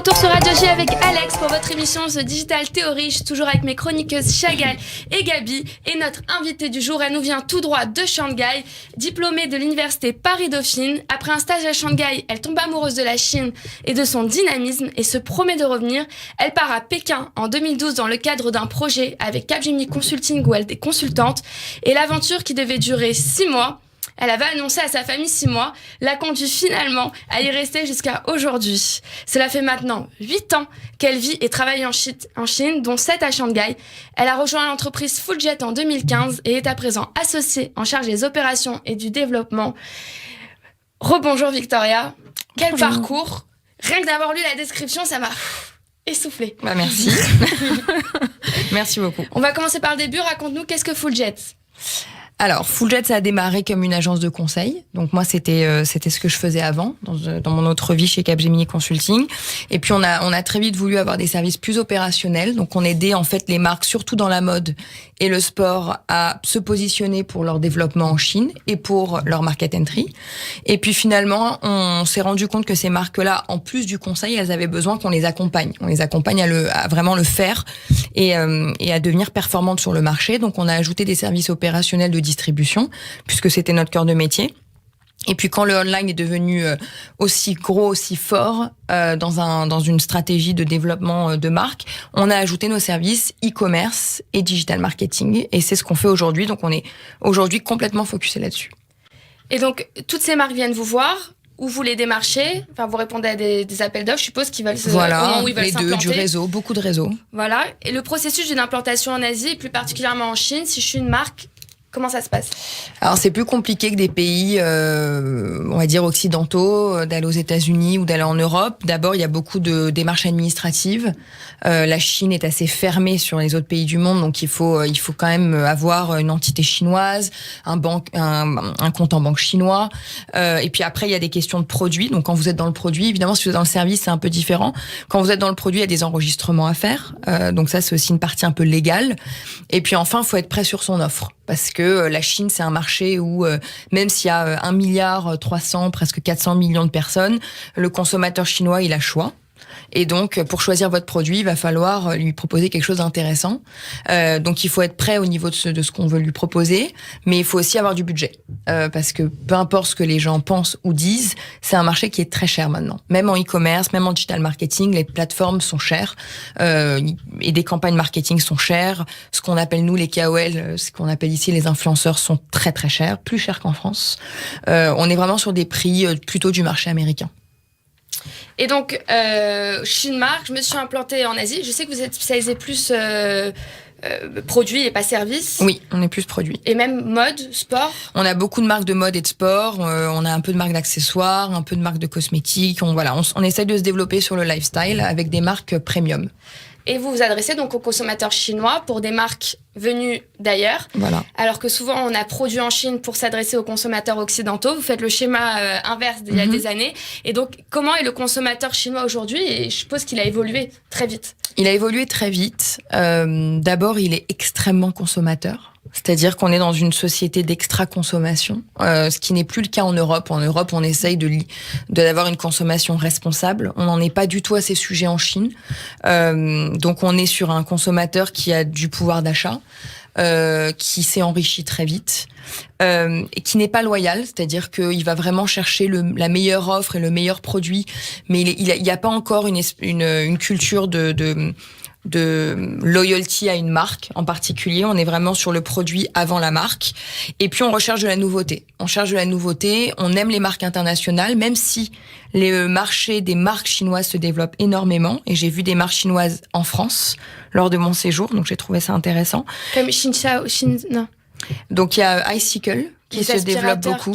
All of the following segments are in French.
retour sur Radio J avec Alex pour votre émission The Digital Theory. Je suis toujours avec mes chroniqueuses Chagal et Gabi. Et notre invitée du jour, elle nous vient tout droit de Shanghai, diplômée de l'université Paris-Dauphine. Après un stage à Shanghai, elle tombe amoureuse de la Chine et de son dynamisme et se promet de revenir. Elle part à Pékin en 2012 dans le cadre d'un projet avec Capgemini Consulting où elle est consultante. Et l'aventure qui devait durer 6 mois, elle avait annoncé à sa famille 6 mois, l'a conduit finalement à y rester jusqu'à aujourd'hui. Cela fait maintenant 8 ans qu'elle vit et travaille en Chine, dont 7 à Shanghai. Elle a rejoint l'entreprise Fulljet en 2015 et est à présent associée en charge des opérations et du développement. Rebonjour Victoria. Quel parcours! Rien que d'avoir lu la description, ça m'a essoufflée. Bah merci. Merci beaucoup. On va commencer par le début. Raconte-nous, qu'est-ce que Fulljet? Alors, Fulljet, ça a démarré comme une agence de conseil. Donc moi, c'était ce que je faisais avant, dans mon autre vie chez Capgemini Consulting. Et puis on a très vite voulu avoir des services plus opérationnels. Donc on aidait en fait les marques, surtout dans la mode et le sport, à se positionner pour leur développement en Chine et pour leur market entry. Et puis finalement, on s'est rendu compte que ces marques-là, en plus du conseil, elles avaient besoin qu'on les accompagne. On les accompagne à vraiment le faire et à devenir performantes sur le marché. Donc on a ajouté des services opérationnels de distribution, puisque c'était notre cœur de métier. Et puis quand le online est devenu aussi gros, aussi fort dans une stratégie de développement de marque, on a ajouté nos services e-commerce et digital marketing. Et c'est ce qu'on fait aujourd'hui. Donc on est aujourd'hui complètement focusé là-dessus. Et donc, toutes ces marques viennent vous voir ou vous les démarchez, enfin vous répondez à des appels d'offres, je suppose qu'ils veulent au moment où ils veulent les s'implanter. deux, du réseau, beaucoup de réseaux. Voilà. Et le processus d'une implantation en Asie, et plus particulièrement en Chine, si je suis une marque, comment ça se passe? Alors c'est plus compliqué que des pays, on va dire occidentaux, d'aller aux États-Unis ou d'aller en Europe. D'abord, il y a beaucoup de démarches administratives. La Chine est assez fermée sur les autres pays du monde, donc il faut quand même avoir une entité chinoise, un compte en banque chinois. Et puis après, il y a des questions de produits. Donc quand vous êtes dans le produit, évidemment, si vous êtes dans le service, c'est un peu différent. Quand vous êtes dans le produit, il y a des enregistrements à faire. Donc ça, c'est aussi une partie un peu légale. Et puis enfin, il faut être prêt sur son offre. Parce que la Chine, c'est un marché où, même s'il y a 1,3 milliard, presque 400 millions de personnes, le consommateur chinois, il a choix. Et donc, pour choisir votre produit, il va falloir lui proposer quelque chose d'intéressant. Donc, il faut être prêt au niveau de ce qu'on veut lui proposer, mais il faut aussi avoir du budget. Parce que peu importe ce que les gens pensent ou disent, c'est un marché qui est très cher maintenant. Même en e-commerce, même en digital marketing, les plateformes sont chères et des campagnes marketing sont chères. Ce qu'on appelle, nous, les KOL, ce qu'on appelle ici les influenceurs, sont très, très chers, plus chers qu'en France. On est vraiment sur des prix plutôt du marché américain. Et donc, Chine marque, je me suis implantée en Asie. Je sais que vous êtes spécialisé plus produits et pas services. Oui, on est plus produits. Et même mode, sport. On a beaucoup de marques de mode et de sport. On a un peu de marques d'accessoires, un peu de marques de cosmétiques. On essaie de se développer sur le lifestyle avec des marques premium. Et vous vous adressez donc aux consommateurs chinois pour des marques venues d'ailleurs. Voilà. Alors que souvent, on a produit en Chine pour s'adresser aux consommateurs occidentaux. Vous faites le schéma inverse d'il y a des années. Et donc, comment est le consommateur chinois aujourd'hui? Et je suppose qu'il a évolué très vite. Il a évolué très vite. D'abord, il est extrêmement consommateur. C'est-à-dire qu'on est dans une société d'extra-consommation, ce qui n'est plus le cas en Europe. En Europe, on essaye d'avoir une consommation responsable. On n'en est pas du tout à ces sujets en Chine. Donc, on est sur un consommateur qui a du pouvoir d'achat, qui s'est enrichi très vite, et qui n'est pas loyal, c'est-à-dire qu'il va vraiment chercher la meilleure offre et le meilleur produit, mais il n'y a pas encore une culture de loyalty à une marque en particulier. On est vraiment sur le produit avant la marque. Et puis, on recherche de la nouveauté. On aime les marques internationales, même si le marché des marques chinoises se développe énormément. Et j'ai vu des marques chinoises en France lors de mon séjour, donc j'ai trouvé ça intéressant. Comme non. Donc, il y a Icicle qui se développe beaucoup.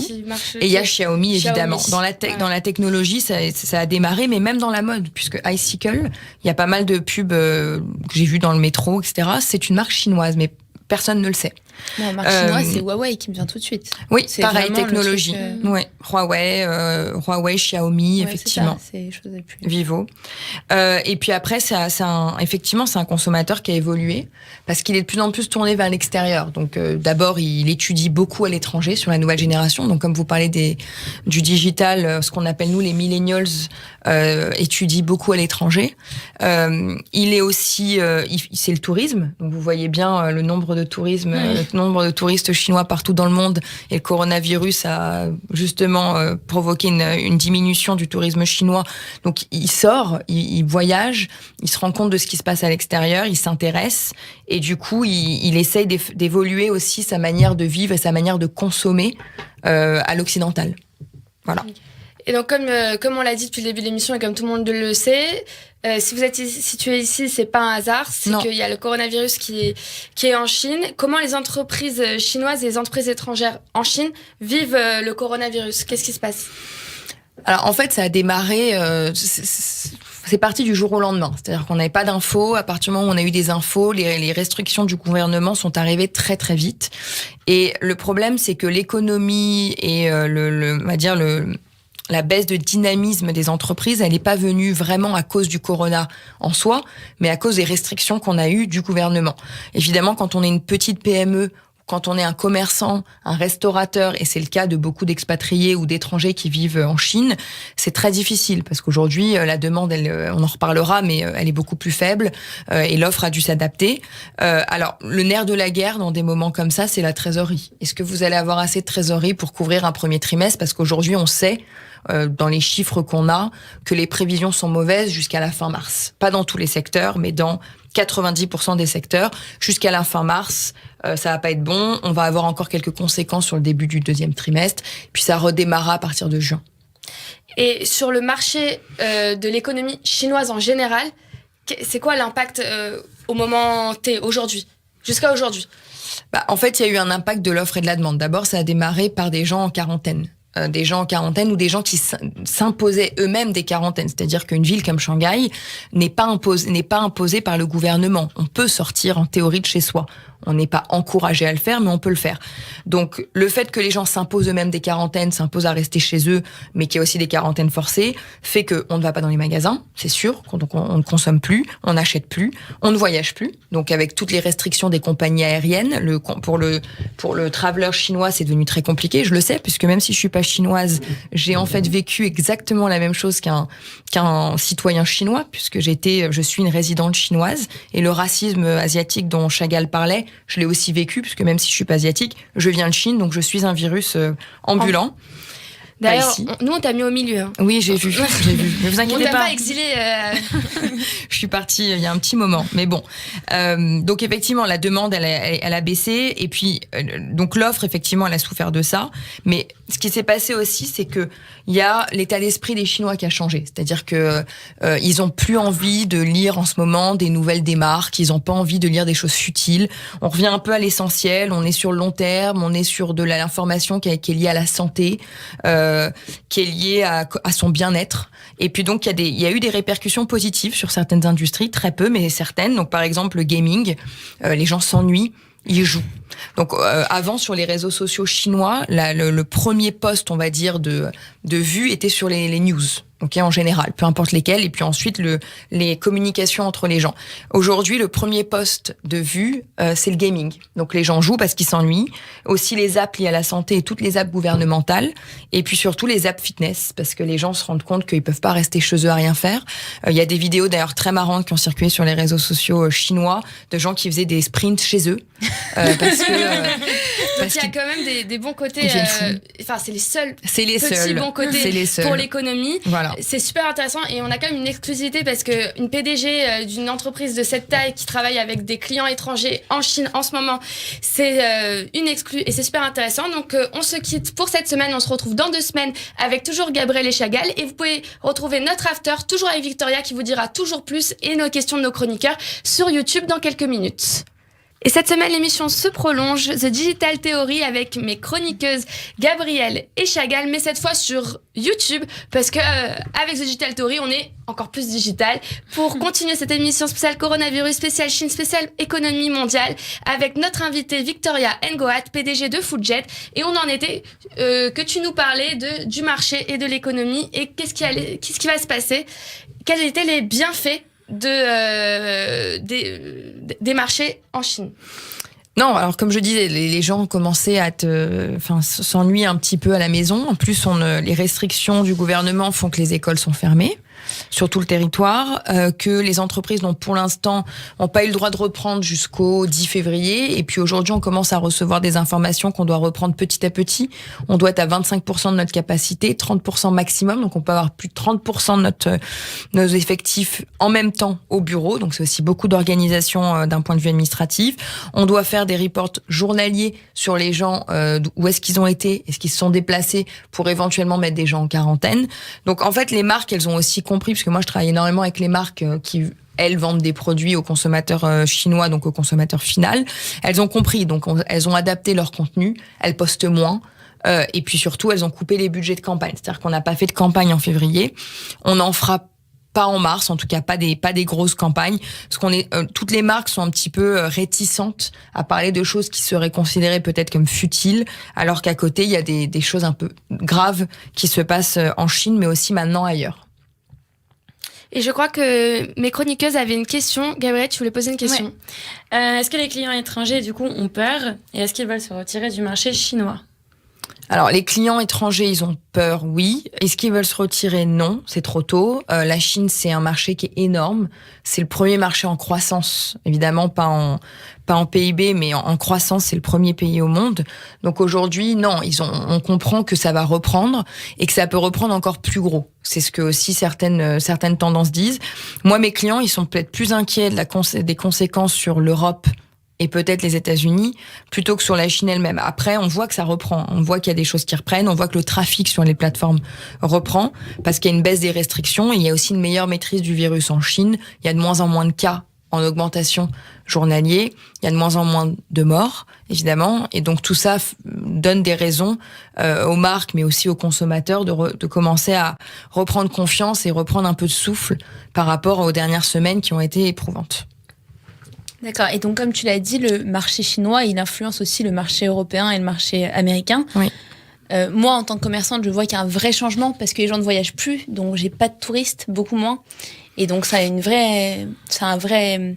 Et il y a Xiaomi, évidemment. Dans la technologie, ça a démarré, mais même dans la mode, puisque Icicle, il y a pas mal de pubs que j'ai vues dans le métro, etc. C'est une marque chinoise, mais personne ne le sait. Bon, marque chinoise, c'est Huawei qui me vient tout de suite. Oui, c'est pareil, vraiment technologie. le truc, Ouais. Huawei, Xiaomi, ouais, effectivement. c'est ça, c'est plus... Vivo. Et puis après, effectivement, c'est un consommateur qui a évolué parce qu'il est de plus en plus tourné vers l'extérieur. Donc, d'abord, il étudie beaucoup à l'étranger sur la nouvelle génération. Donc, comme vous parlez du digital, ce qu'on appelle nous les millennials, étudie beaucoup à l'étranger. Il est aussi, c'est le tourisme. Donc, vous voyez bien le nombre de touristes chinois partout dans le monde. Et le coronavirus a justement provoqué une diminution du tourisme chinois. Donc, il sort, il voyage, il se rend compte de ce qui se passe à l'extérieur, il s'intéresse et du coup, il essaye d'évoluer aussi sa manière de vivre et sa manière de consommer à l'occidental. Voilà. Et donc, comme on l'a dit depuis le début de l'émission et comme tout le monde le sait, si vous êtes situé ici, c'est pas un hasard, c'est qu'il y a le coronavirus qui est en Chine. Comment les entreprises chinoises et les entreprises étrangères en Chine vivent le coronavirus? Qu'est-ce qui se passe? Alors en fait, ça a démarré, c'est parti du jour au lendemain. C'est-à-dire qu'on n'avait pas d'infos. À partir du moment où on a eu des infos, les restrictions du gouvernement sont arrivées très très vite. Et le problème, c'est que l'économie et on va dire la baisse de dynamisme des entreprises, elle n'est pas venue vraiment à cause du corona en soi, mais à cause des restrictions qu'on a eues du gouvernement. Évidemment, quand on est une petite PME, quand on est un commerçant, un restaurateur, et c'est le cas de beaucoup d'expatriés ou d'étrangers qui vivent en Chine, c'est très difficile parce qu'aujourd'hui, la demande, on en reparlera, mais elle est beaucoup plus faible et l'offre a dû s'adapter. Alors, le nerf de la guerre dans des moments comme ça, c'est la trésorerie. Est-ce que vous allez avoir assez de trésorerie pour couvrir un premier trimestre? Parce qu'aujourd'hui, on sait, dans les chiffres qu'on a, que les prévisions sont mauvaises jusqu'à la fin mars. Pas dans tous les secteurs, mais dans 90% des secteurs. Jusqu'à la fin mars, ça va pas être bon. On va avoir encore quelques conséquences sur le début du deuxième trimestre. Puis ça redémarrera à partir de juin. Et sur le marché de l'économie chinoise en général, c'est quoi l'impact au moment T, aujourd'hui, jusqu'à aujourd'hui? En fait, il y a eu un impact de l'offre et de la demande. D'abord, ça a démarré par des gens en quarantaine. Des gens en quarantaine ou des gens qui s'imposaient eux-mêmes des quarantaines. C'est-à-dire qu'une ville comme Shanghai n'est pas imposée par le gouvernement. On peut sortir en théorie de chez soi. On n'est pas encouragé à le faire, mais on peut le faire. Donc, le fait que les gens s'imposent eux-mêmes des quarantaines, s'imposent à rester chez eux, mais qu'il y a aussi des quarantaines forcées, fait qu'on ne va pas dans les magasins, c'est sûr. Donc, on ne consomme plus, on n'achète plus, on ne voyage plus. Donc, avec toutes les restrictions des compagnies aériennes, pour le traveler chinois, c'est devenu très compliqué. Je le sais, puisque même si je suis pas chinoise, j'ai en fait vécu exactement la même chose qu'un citoyen chinois, puisque je suis une résidente chinoise, et le racisme asiatique dont Chagall parlait, je l'ai aussi vécu, puisque même si je suis pas asiatique, je viens de Chine, donc je suis un virus ambulant. D'ailleurs, nous, on t'a mis au milieu. Hein. Oui, j'ai vu. Ne vous inquiétez pas. On t'a pas exilé. Je suis partie il y a un petit moment. Mais bon. Donc, effectivement, la demande, elle a baissé. Et puis, donc, l'offre, effectivement, elle a souffert de ça. Mais ce qui s'est passé aussi, c'est que il y a l'état d'esprit des Chinois qui a changé. C'est-à-dire que ils ont plus envie de lire en ce moment des nouvelles des marques. Ils ont pas envie de lire des choses futiles. On revient un peu à l'essentiel. On est sur le long terme. On est sur de l'information qui est liée à la santé. Qui est lié à son bien-être. Et puis donc, il y a eu des répercussions positives sur certaines industries, très peu, mais certaines. Donc, par exemple, le gaming, les gens s'ennuient, ils jouent. Donc, avant, sur les réseaux sociaux chinois, le premier post, on va dire, de vue était sur les news. Okay, en général, peu importe lesquels, et puis ensuite les communications entre les gens. Aujourd'hui, le premier poste de vue, c'est le gaming. Donc les gens jouent parce qu'ils s'ennuient. Aussi les apps liées à la santé et toutes les apps gouvernementales, et puis surtout les apps fitness, parce que les gens se rendent compte qu'ils peuvent pas rester chez eux à rien faire. Il y a des vidéos d'ailleurs très marrantes qui ont circulé sur les réseaux sociaux chinois de gens qui faisaient des sprints chez eux, parce que donc il y a quand même des bons côtés. Enfin, c'est les seuls petits bons côtés pour l'économie. Voilà. C'est super intéressant et on a quand même une exclusivité parce que une PDG d'une entreprise de cette taille qui travaille avec des clients étrangers en Chine en ce moment, c'est une exclue et c'est super intéressant. Donc on se quitte pour cette semaine. On se retrouve dans 2 semaines avec toujours Gabriel et Chagall et vous pouvez retrouver notre after toujours avec Victoria qui vous dira toujours plus et nos questions de nos chroniqueurs sur YouTube dans quelques minutes. Et cette semaine, l'émission se prolonge, The Digital Theory, avec mes chroniqueuses Gabrielle et Chagall, mais cette fois sur YouTube, parce que avec The Digital Theory, on est encore plus digital. Pour continuer cette émission spéciale coronavirus, spéciale Chine, spéciale économie mondiale, avec notre invitée Victoria Ngoat, PDG de Foodjet, et on en était que tu nous parlais du marché et de l'économie, et qu'est-ce qui va se passer, quels étaient les bienfaits des marchés en Chine. Non, alors comme je disais, les gens commençaient à s'ennuyer un petit peu à la maison. En plus, les restrictions du gouvernement font que les écoles sont fermées sur tout le territoire, que les entreprises pour l'instant n'ont pas eu le droit de reprendre jusqu'au 10 février. Et puis aujourd'hui, on commence à recevoir des informations qu'on doit reprendre petit à petit. On doit être à 25% de notre capacité, 30% maximum. Donc on peut avoir plus de 30% de nos effectifs en même temps au bureau. Donc c'est aussi beaucoup d'organisation d'un point de vue administratif. On doit faire des reports journaliers sur les gens, où est-ce qu'ils ont été, est-ce qu'ils se sont déplacés pour éventuellement mettre des gens en quarantaine. Donc en fait, les marques, elles ont aussi compris, parce que moi je travaille énormément avec les marques qui elles vendent des produits aux consommateurs chinois, donc au consommateur final. Elles ont compris, donc elles ont adapté leur contenu, elles postent moins. Et puis surtout, elles ont coupé les budgets de campagne. C'est-à-dire qu'on n'a pas fait de campagne en février. On n'en fera pas en mars, en tout cas pas des grosses campagnes, parce toutes les marques sont un petit peu réticentes à parler de choses qui seraient considérées peut-être comme futiles, alors qu'à côté il y a des choses un peu graves qui se passent en Chine, mais aussi maintenant ailleurs. Et je crois que mes chroniqueuses avaient une question. Gabrielle, tu voulais poser une question. Ouais. Est-ce que les clients étrangers, du coup, ont peur et est-ce qu'ils veulent se retirer du marché chinois ? Alors, les clients étrangers, ils ont peur, oui. Est-ce qu'ils veulent se retirer ? Non, c'est trop tôt. La Chine, c'est un marché qui est énorme. C'est le premier marché en croissance, évidemment pas en PIB, mais en croissance, c'est le premier pays au monde. Donc aujourd'hui, non, on comprend que ça va reprendre et que ça peut reprendre encore plus gros. C'est ce que aussi certaines tendances disent. Moi, mes clients, ils sont peut-être plus inquiets des conséquences sur l'Europe et peut-être les États-Unis, plutôt que sur la Chine elle-même. Après, on voit que ça reprend. On voit qu'il y a des choses qui reprennent. On voit que le trafic sur les plateformes reprend parce qu'il y a une baisse des restrictions. Et il y a aussi une meilleure maîtrise du virus en Chine. Il y a de moins en moins de cas en augmentation journalier. Il y a de moins en moins de morts, évidemment. Et donc, tout ça donne des raisons aux marques, mais aussi aux consommateurs de commencer à reprendre confiance et reprendre un peu de souffle par rapport aux dernières semaines qui ont été éprouvantes. D'accord. Et donc, comme tu l'as dit, le marché chinois, il influence aussi le marché européen et le marché américain. Oui. Moi, en tant que commerçante, je vois qu'il y a un vrai changement parce que les gens ne voyagent plus, donc j'ai pas de touristes, beaucoup moins. Et donc, ça a un vrai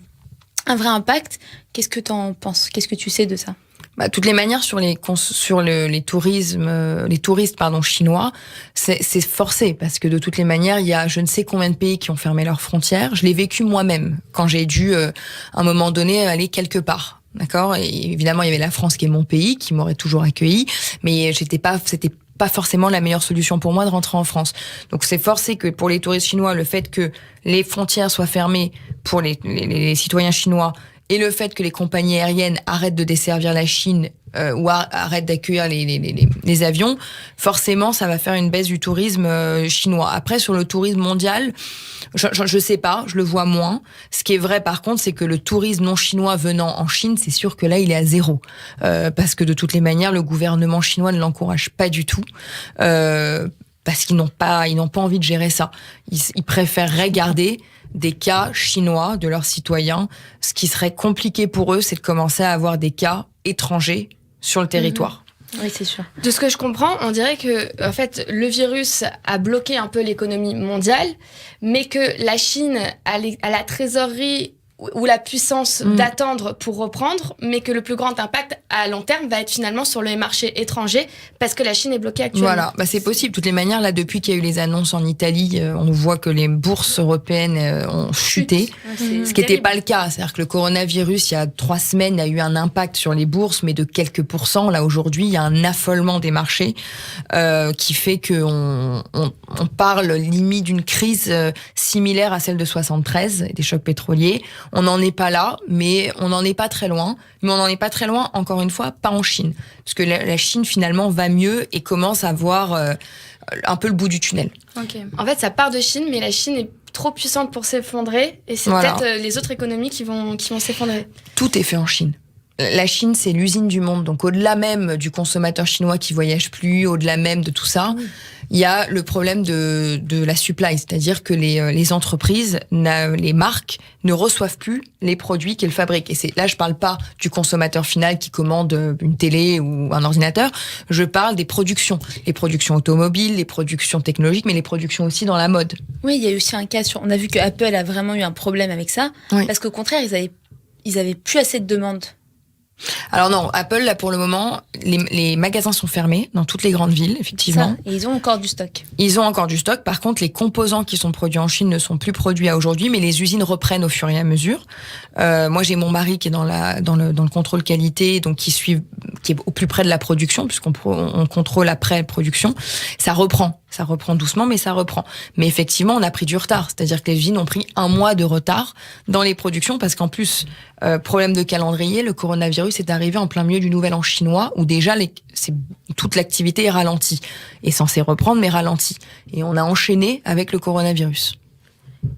impact. Qu'est-ce que t'en penses ? Qu'est-ce que tu sais de ça ? De toutes les manières, sur les touristes chinois, c'est forcé parce que de toutes les manières, il y a je ne sais combien de pays qui ont fermé leurs frontières. Je l'ai vécu moi-même quand j'ai dû, à un moment donné, aller quelque part. D'accord ? Et évidemment, il y avait la France qui est mon pays, qui m'aurait toujours accueilli, mais c'était pas forcément la meilleure solution pour moi de rentrer en France. Donc c'est forcé que pour les touristes chinois, le fait que les frontières soient fermées pour les citoyens chinois et le fait que les compagnies aériennes arrêtent de desservir la Chine ou arrêtent d'accueillir les avions, forcément, ça va faire une baisse du tourisme chinois. Après, sur le tourisme mondial, je sais pas, je le vois moins. Ce qui est vrai, par contre, c'est que le tourisme non chinois venant en Chine, c'est sûr que là, il est à zéro. Parce que de toutes les manières, le gouvernement chinois ne l'encourage pas du tout. Parce qu'ils n'ont pas envie de gérer ça. Ils préféreraient garder des cas chinois de leurs citoyens. Ce qui serait compliqué pour eux, c'est de commencer à avoir des cas étrangers sur le territoire. Oui, c'est sûr. De ce que je comprends, on dirait que en fait, le virus a bloqué un peu l'économie mondiale, mais que la Chine a la trésorerie ou la puissance d'attendre pour reprendre, mais que le plus grand impact à long terme va être finalement sur les marchés étrangers parce que la Chine est bloquée actuellement. Voilà, c'est possible. De toutes les manières, là, depuis qu'il y a eu les annonces en Italie, on voit que les bourses européennes ont chuté, ce qui n'était pas le cas. C'est-à-dire que le coronavirus, il y a 3 semaines, il y a eu un impact sur les bourses, mais de quelques pourcents. Là, aujourd'hui, il y a un affolement des marchés qui fait qu'on parle limite d'une crise similaire à celle de 73, des chocs pétroliers. On n'en est pas là, mais on n'en est pas très loin. Mais on n'en est pas très loin, encore une fois, pas en Chine. Parce que la Chine, finalement, va mieux et commence à voir un peu le bout du tunnel. Okay. En fait, ça part de Chine, mais la Chine est trop puissante pour s'effondrer. Et c'est peut-être les autres économies qui vont s'effondrer. Tout est fait en Chine. la Chine, c'est l'usine du monde. Donc, au-delà même du consommateur chinois qui voyage plus, au-delà même de tout ça, il y a le problème de la supply. C'est-à-dire que les entreprises, les marques ne reçoivent plus les produits qu'elles fabriquent. Et là, je parle pas du consommateur final qui commande une télé ou un ordinateur. Je parle des productions. Les productions automobiles, les productions technologiques, mais les productions aussi dans la mode. Oui, il y a eu aussi un cas on a vu que Apple a vraiment eu un problème avec ça. Oui. Parce qu'au contraire, ils avaient plus assez de demandes. Alors non, Apple, là, pour le moment, les magasins sont fermés dans toutes les grandes villes, effectivement. Ça, et ils ont encore du stock. Ils ont encore du stock. Par contre, les composants qui sont produits en Chine ne sont plus produits à aujourd'hui, mais les usines reprennent au fur et à mesure. Moi, j'ai mon mari qui est dans le contrôle qualité, donc qui est au plus près de la production, puisqu'on contrôle après production. Ça reprend doucement, mais ça reprend. Mais effectivement, on a pris du retard. C'est-à-dire que les usines ont pris 1 mois de retard dans les productions, parce qu'en plus, problème de calendrier, le coronavirus est arrivé en plein milieu du Nouvel An chinois, où déjà toute l'activité est ralentie. Est censée reprendre, mais ralentie. Et on a enchaîné avec le coronavirus.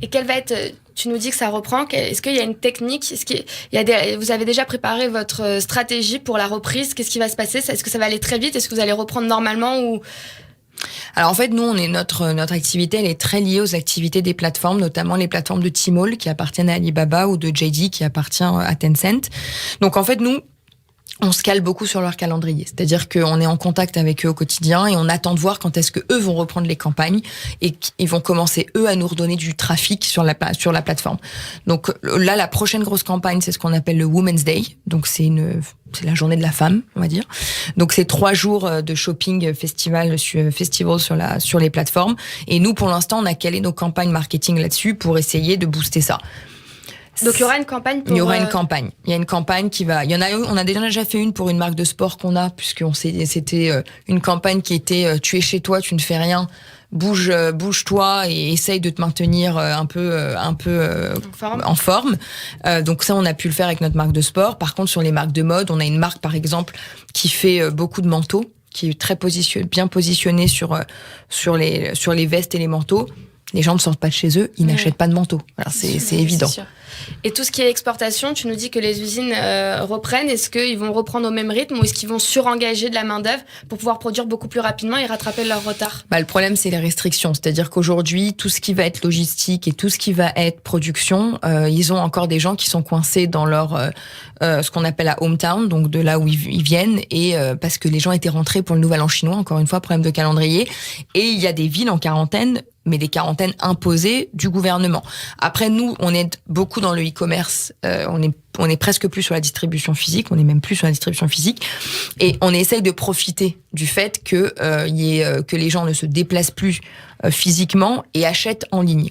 Et quelle va être... Tu nous dis que ça reprend. Est-ce qu'il y a une technique? Vous avez déjà préparé votre stratégie pour la reprise? Qu'est-ce qui va se passer? Est-ce que ça va aller très vite? Est-ce que vous allez reprendre normalement ou... Alors en fait, nous, notre activité, elle est très liée aux activités des plateformes, notamment les plateformes de Tmall qui appartiennent à Alibaba ou de JD qui appartient à Tencent. Donc en fait, nous, on se cale beaucoup sur leur calendrier. C'est-à-dire qu'on est en contact avec eux au quotidien et on attend de voir quand est-ce que eux vont reprendre les campagnes et qu'ils vont commencer, eux, à nous redonner du trafic sur la plateforme. Donc là, la prochaine grosse campagne, c'est ce qu'on appelle le Women's Day. Donc c'est la journée de la femme, on va dire. Donc c'est 3 jours de shopping festival sur les plateformes. Et nous, pour l'instant, on a calé nos campagnes marketing là-dessus pour essayer de booster ça. Donc il y aura une campagne pour... Il y aura une campagne. Il y a une campagne qui va... Il y en a, on a déjà fait une pour une marque de sport qu'on a, c'était une campagne qui était tu es chez toi, tu ne fais rien, bouge-toi et essaye de te maintenir un peu en forme. Donc ça, on a pu le faire avec notre marque de sport. Par contre, sur les marques de mode, on a une marque, par exemple, qui fait beaucoup de manteaux, qui est très bien positionnée sur les vestes et les manteaux. Les gens ne sortent pas de chez eux, ils n'achètent pas de manteaux. Alors c'est évident. C'est sûr. Et tout ce qui est exportation, tu nous dis que les usines reprennent. Est-ce qu'ils vont reprendre au même rythme ou est-ce qu'ils vont surengager de la main-d'œuvre pour pouvoir produire beaucoup plus rapidement et rattraper leur retard? Le problème, c'est les restrictions. C'est-à-dire qu'aujourd'hui, tout ce qui va être logistique et tout ce qui va être production, ils ont encore des gens qui sont coincés dans leur ce qu'on appelle la hometown, donc de là où ils viennent, et parce que les gens étaient rentrés pour le Nouvel An chinois, encore une fois, problème de calendrier. Et il y a des villes en quarantaine, mais des quarantaines imposées du gouvernement. Après, nous, on est beaucoup dans le e-commerce. On est presque plus sur la distribution physique. On est même plus sur la distribution physique. Et on essaye de profiter du fait que les gens ne se déplacent plus physiquement et achètent en ligne.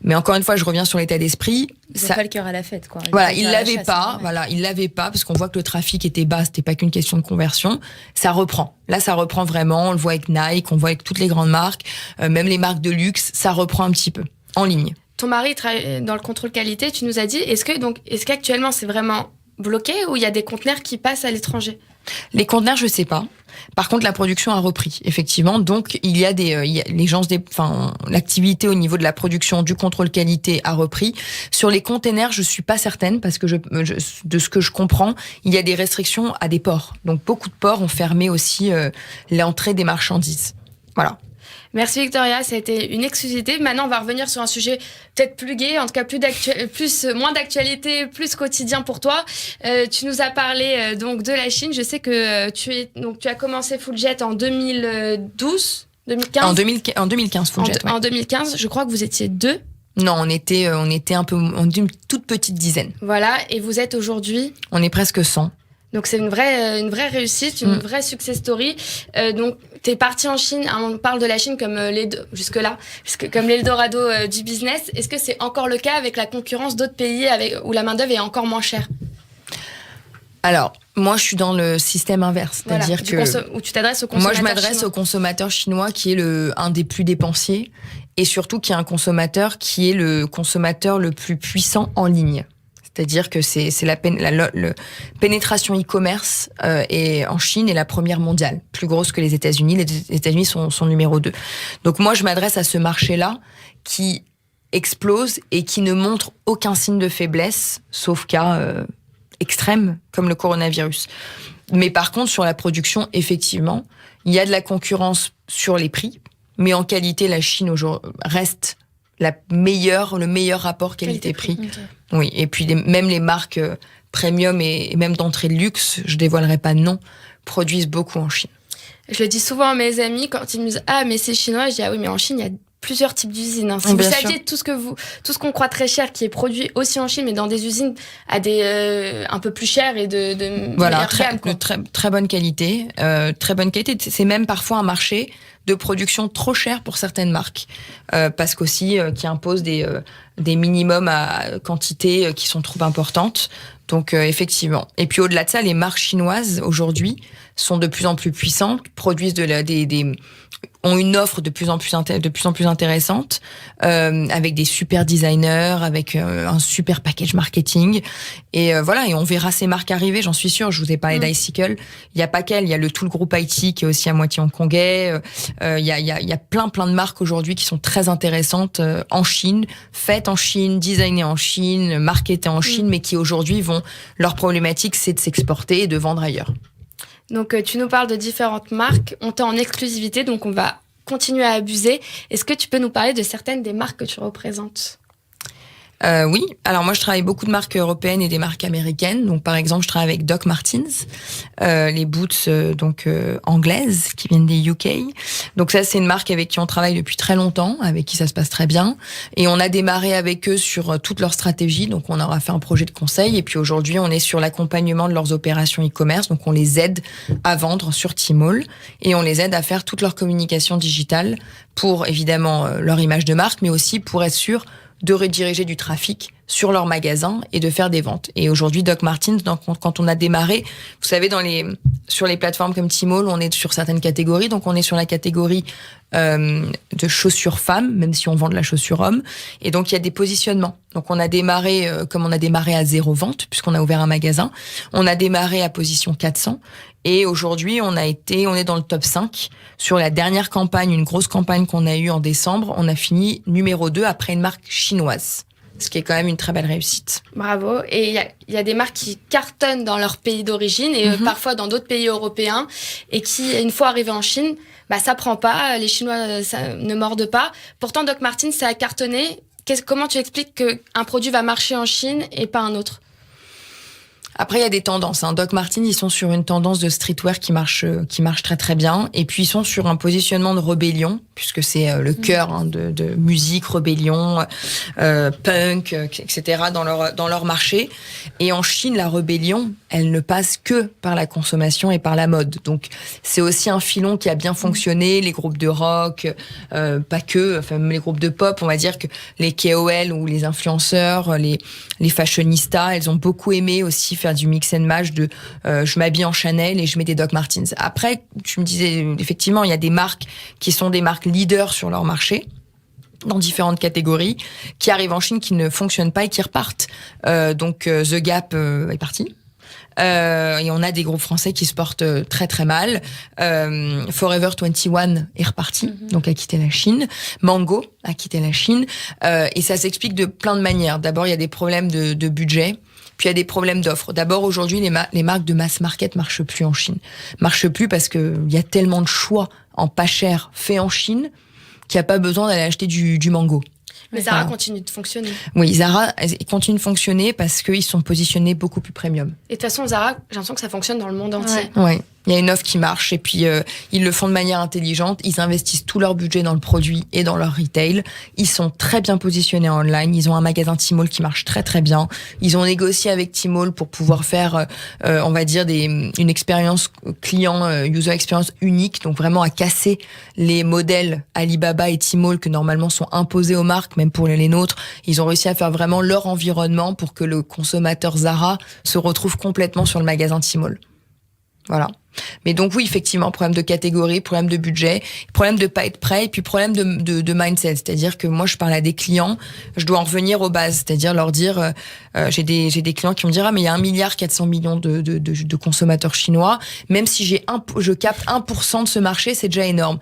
Mais encore une fois, je reviens sur l'état d'esprit. Ils n'ont pas le cœur à la fête, quoi. Voilà, ils l'avaient pas. Voilà, ils l'avaient pas parce qu'on voit que le trafic était bas. C'était pas qu'une question de conversion. Ça reprend. Là, ça reprend vraiment. On le voit avec Nike, on le voit avec toutes les grandes marques, même les marques de luxe. Ça reprend un petit peu en ligne. Ton mari travaille dans le contrôle qualité. Tu nous as dit. Est-ce qu'actuellement c'est vraiment bloqué ou il y a des conteneurs qui passent à l'étranger? Les conteneurs, je sais pas. Par contre, la production a repris, effectivement. Donc, l'activité au niveau de la production, du contrôle qualité a repris. Sur les containers, je suis pas certaine parce que de ce que je comprends, il y a des restrictions à des ports. Donc, beaucoup de ports ont fermé aussi l'entrée des marchandises. Voilà. Merci Victoria, ça a été une exclusivité. Maintenant, on va revenir sur un sujet peut-être plus gai, en tout cas moins d'actualité, plus quotidien pour toi. Tu nous as parlé donc de la Chine. Je sais que tu as commencé Fulljet en 2012, 2015. En 2015 Fulljet. En 2015, je crois que vous étiez 2. Non, on était une toute petite dizaine. Voilà, et vous êtes aujourd'hui? On est presque 100. Donc c'est une vraie réussite, une vraie success story. Donc t'es parti en Chine, on parle de la Chine comme comme l'Eldorado du business. Est-ce que c'est encore le cas avec la concurrence d'autres pays où la main d'œuvre est encore moins chère? Alors, moi, je suis dans le système inverse, c'est-à-dire où tu t'adresses au consommateur. Moi, je m'adresse au consommateur chinois qui est un des plus dépensiers et surtout qui est un consommateur qui est le consommateur le plus puissant en ligne. C'est-à-dire que c'est la pénétration e-commerce et en Chine est la première mondiale, plus grosse que les États-Unis. Les États-Unis sont numéro 2. Donc moi, je m'adresse à ce marché-là qui explose et qui ne montre aucun signe de faiblesse, sauf cas extrêmes comme le coronavirus. Mais par contre, sur la production, effectivement, il y a de la concurrence sur les prix, mais en qualité, la Chine reste le meilleur rapport qualité-prix. Okay. Oui, et puis même les marques premium et même d'entrée de luxe, je dévoilerai pas de nom, produisent beaucoup en Chine. Je le dis souvent à mes amis quand ils me disent « Ah, mais c'est chinois », je dis « Ah oui, mais en Chine, il y a plusieurs types d'usines. Hein. » Si vous saviez tout ce qu'on croit très cher qui est produit aussi en Chine, mais dans des usines à des un peu plus chères et de voilà, gamme, de très bonne qualité. Très bonne qualité. C'est même parfois un marché de production trop cher pour certaines marques, parce qu'aussi qui imposent des minimums à quantité qui sont trop importantes. Donc effectivement. Et puis au-delà de ça, les marques chinoises aujourd'hui sont de plus en plus puissantes, produisent ont une offre de plus en plus intéressante, avec des super designers, avec un super package marketing. Et voilà, et on verra ces marques arriver, j'en suis sûre. Je vous ai parlé d'Icicle. Il y a pas qu'elle, il y a tout le groupe IT qui est aussi à moitié hongkongais. Il y a plein de marques aujourd'hui qui sont très intéressantes en Chine, faites en Chine, designées en Chine, marketées en Chine, mais qui aujourd'hui leur problématique, c'est de s'exporter et de vendre ailleurs. Donc, tu nous parles de différentes marques. On t'a en exclusivité, donc on va continuer à abuser. Est-ce que tu peux nous parler de certaines des marques que tu représentes ? Oui. Alors moi, je travaille beaucoup de marques européennes et des marques américaines. Donc par exemple, je travaille avec Doc Martens, les boots anglaises qui viennent des UK. Donc ça, c'est une marque avec qui on travaille depuis très longtemps, avec qui ça se passe très bien. Et on a démarré avec eux sur toute leur stratégie. Donc on aura fait un projet de conseil. Et puis aujourd'hui, on est sur l'accompagnement de leurs opérations e-commerce. Donc on les aide à vendre sur Tmall et on les aide à faire toute leur communication digitale pour évidemment leur image de marque, mais aussi pour être sûr de rediriger du trafic sur leur magasin et de faire des ventes. Et aujourd'hui, Doc Martens, quand on a démarré, vous savez, sur les plateformes comme Tmall, on est sur certaines catégories. Donc, on est sur la catégorie de chaussures femmes, même si on vend de la chaussure homme. Et donc, il y a des positionnements. Donc, on a démarré, comme on a démarré à 0 vente, puisqu'on a ouvert un magasin. On a démarré à position 400. Et aujourd'hui, on est dans le top 5. Sur la dernière campagne, une grosse campagne qu'on a eue en décembre, on a fini numéro 2 après une marque chinoise. Ce qui est quand même une très belle réussite. Bravo. Et il y a des marques qui cartonnent dans leur pays d'origine et parfois dans d'autres pays européens et qui, une fois arrivées en Chine, ça prend pas. Les Chinois ça ne mordent pas. Pourtant, Doc Martens, ça a cartonné. Comment tu expliques qu'un produit va marcher en Chine et pas un autre ? Après, il y a des tendances. Doc Martens, ils sont sur une tendance de streetwear qui marche très très bien. Et puis, ils sont sur un positionnement de rébellion, puisque c'est le cœur de musique, rébellion, punk, etc. dans leur marché. Et en Chine, la rébellion, elle ne passe que par la consommation et par la mode. Donc, c'est aussi un filon qui a bien fonctionné. Les groupes de rock, pas que, enfin, les groupes de pop, on va dire que les KOL ou les influenceurs, les fashionistas, elles ont beaucoup aimé aussi faire du mix and match de je m'habille en Chanel et je mets des Doc Martens. Après, tu me disais, effectivement, il y a des marques qui sont des marques leaders sur leur marché, dans différentes catégories, qui arrivent en Chine, qui ne fonctionnent pas et qui repartent. Donc, The Gap est parti. Et on a des groupes français qui se portent très très mal. Forever 21 est reparti, donc a quitté la Chine. Mango a quitté la Chine. Et ça s'explique de plein de manières. D'abord, il y a des problèmes de budget. Puis il y a des problèmes d'offres. D'abord, aujourd'hui, les marques de mass market marchent plus en Chine. Marchent plus parce que il y a tellement de choix en pas cher fait en Chine qu'il n'y a pas besoin d'aller acheter du mango. Mais Zara continue de fonctionner. Oui, Zara continue de fonctionner parce qu'ils sont positionnés beaucoup plus premium. Et de toute façon, Zara, j'ai l'impression que ça fonctionne dans le monde entier. Ouais. Il y a une offre qui marche et puis ils le font de manière intelligente. Ils investissent tout leur budget dans le produit et dans leur retail. Ils sont très bien positionnés en online. Ils ont un magasin Tmall qui marche très très bien. Ils ont négocié avec Tmall pour pouvoir faire, on va dire, une expérience client, user experience unique. Donc vraiment à casser les modèles Alibaba et Tmall que normalement sont imposés aux marques, même pour les nôtres. Ils ont réussi à faire vraiment leur environnement pour que le consommateur Zara se retrouve complètement sur le magasin Tmall. Voilà. Mais donc oui, effectivement, problème de catégorie, problème de budget, problème de pas être prêt, et puis problème de mindset. C'est-à-dire que moi, je parle à des clients, je dois en revenir aux bases, c'est-à-dire leur dire, j'ai des clients qui vont me dire, mais il y a 1,4 milliard de consommateurs chinois, même si je capte 1% de ce marché, c'est déjà énorme.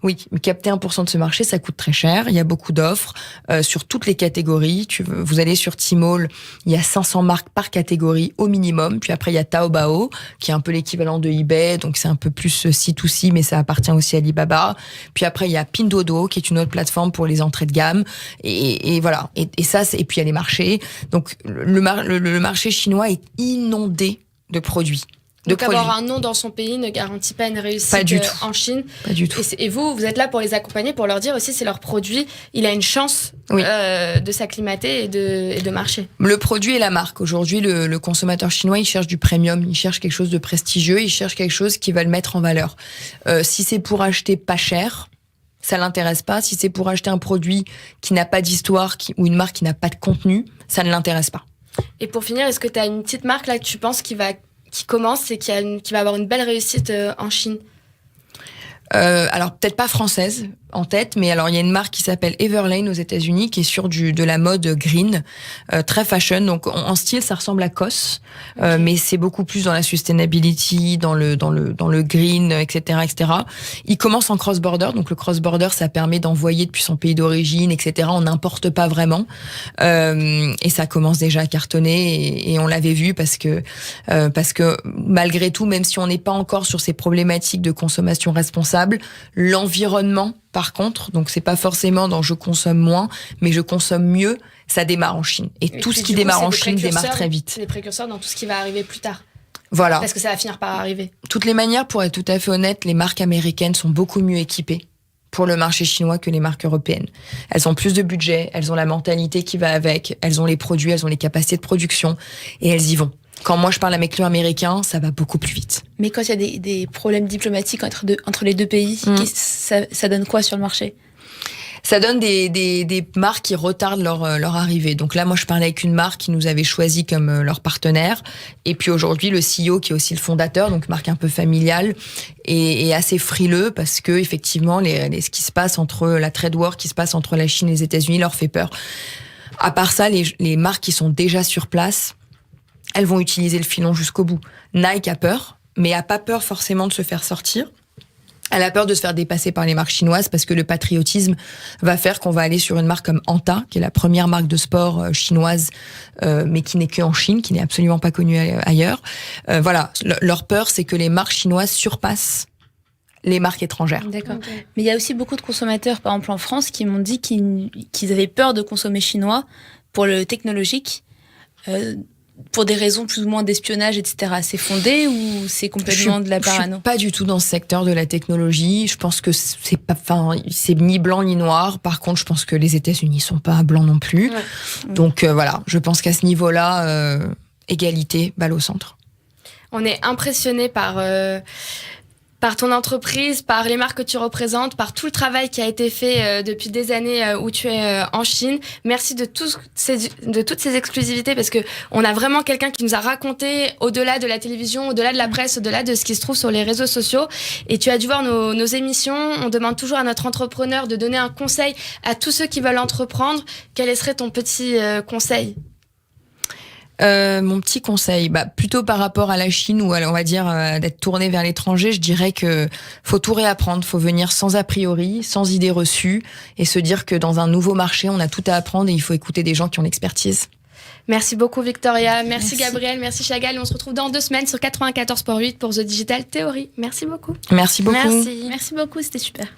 Oui, mais capter 1% de ce marché, ça coûte très cher. Il y a beaucoup d'offres sur toutes les catégories. Vous allez sur Tmall, il y a 500 marques par catégorie au minimum. Puis après, il y a Taobao, qui est un peu l'équivalent de eBay, donc c'est un peu plus C2C, mais ça appartient aussi à Alibaba. Puis après, il y a Pinduoduo, qui est une autre plateforme pour les entrées de gamme. Et voilà. Et ça, et puis il y a les marchés. Donc le marché chinois est inondé de produits. Donc avoir un nom dans son pays ne garantit pas une réussite en Chine. Pas du tout. Et vous êtes là pour les accompagner, pour leur dire aussi c'est leur produit, il a une chance de s'acclimater et de marcher. Le produit et la marque. Aujourd'hui, le consommateur chinois, il cherche du premium, il cherche quelque chose de prestigieux, il cherche quelque chose qui va le mettre en valeur. Si c'est pour acheter pas cher, ça l'intéresse pas. Si c'est pour acheter un produit qui n'a pas d'histoire ou une marque qui n'a pas de contenu, ça ne l'intéresse pas. Et pour finir, est-ce que tu as une petite marque là que tu penses qui commence et qui va avoir une belle réussite en Chine? Alors peut-être pas française en tête, mais alors il y a une marque qui s'appelle Everlane aux États-Unis qui est sur de la mode green, très fashion. Donc en style, ça ressemble à COS, mais c'est beaucoup plus dans la sustainability, dans le green, etc., etc. Il commence en cross-border, donc le cross-border, ça permet d'envoyer depuis son pays d'origine, etc. On n'importe pas vraiment, et ça commence déjà à cartonner. Et on l'avait vu parce que malgré tout, même si on n'est pas encore sur ces problématiques de consommation responsable, l'environnement par contre, donc c'est pas forcément dans je consomme moins, mais je consomme mieux, ça démarre en Chine. Et tout ce qui démarre en Chine démarre très vite. C'est des précurseurs dans tout ce qui va arriver plus tard. Voilà. Parce que ça va finir par arriver. Toutes les manières, pour être tout à fait honnête, les marques américaines sont beaucoup mieux équipées pour le marché chinois que les marques européennes. Elles ont plus de budget, elles ont la mentalité qui va avec, elles ont les produits, elles ont les capacités de production, et elles y vont. Quand moi je parle à mes clients américains, ça va beaucoup plus vite. Mais quand il y a des problèmes diplomatiques entre les deux pays, ça donne quoi sur le marché? Ça donne des marques qui retardent leur arrivée. Donc là, moi, je parlais avec une marque qui nous avait choisi comme leur partenaire. Et puis aujourd'hui, le CEO, qui est aussi le fondateur, donc marque un peu familiale, est assez frileux parce que effectivement, ce qui se passe entre la trade war qui se passe entre la Chine et les États-Unis leur fait peur. À part ça, les marques qui sont déjà sur place, elles vont utiliser le filon jusqu'au bout. Nike a peur, mais a pas peur forcément de se faire sortir. Elle a peur de se faire dépasser par les marques chinoises parce que le patriotisme va faire qu'on va aller sur une marque comme Anta, qui est la première marque de sport chinoise, mais qui n'est que en Chine, qui n'est absolument pas connue ailleurs. Voilà, leur peur, c'est que les marques chinoises surpassent les marques étrangères. D'accord. Okay. Mais il y a aussi beaucoup de consommateurs, par exemple en France, qui m'ont dit qu'ils avaient peur de consommer chinois pour le technologique. Pour des raisons plus ou moins d'espionnage, etc. C'est fondé ou c'est complètement de la parano? Je suis pas du tout dans ce secteur de la technologie. Je pense que c'est ni blanc ni noir. Par contre, je pense que les États-Unis sont pas blancs non plus. Ouais. Donc voilà, je pense qu'à ce niveau-là, égalité, balle au centre. On est impressionné par ton entreprise, par les marques que tu représentes, par tout le travail qui a été fait depuis des années où tu es en Chine. Merci de toutes ces exclusivités parce que on a vraiment quelqu'un qui nous a raconté au-delà de la télévision, au-delà de la presse, au-delà de ce qui se trouve sur les réseaux sociaux. Et tu as dû voir nos émissions. On demande toujours à notre entrepreneur de donner un conseil à tous ceux qui veulent entreprendre. Quel serait ton petit conseil ? Mon petit conseil, plutôt par rapport à la Chine ou on va dire d'être tourné vers l'étranger, je dirais que faut tout réapprendre, faut venir sans a priori, sans idées reçues et se dire que dans un nouveau marché, on a tout à apprendre et il faut écouter des gens qui ont l'expertise. Merci beaucoup Victoria, merci Gabriel, merci Chagall et on se retrouve dans 2 semaines sur 94.8 pour The Digital Theory. Merci beaucoup. Merci beaucoup. Merci beaucoup, c'était super.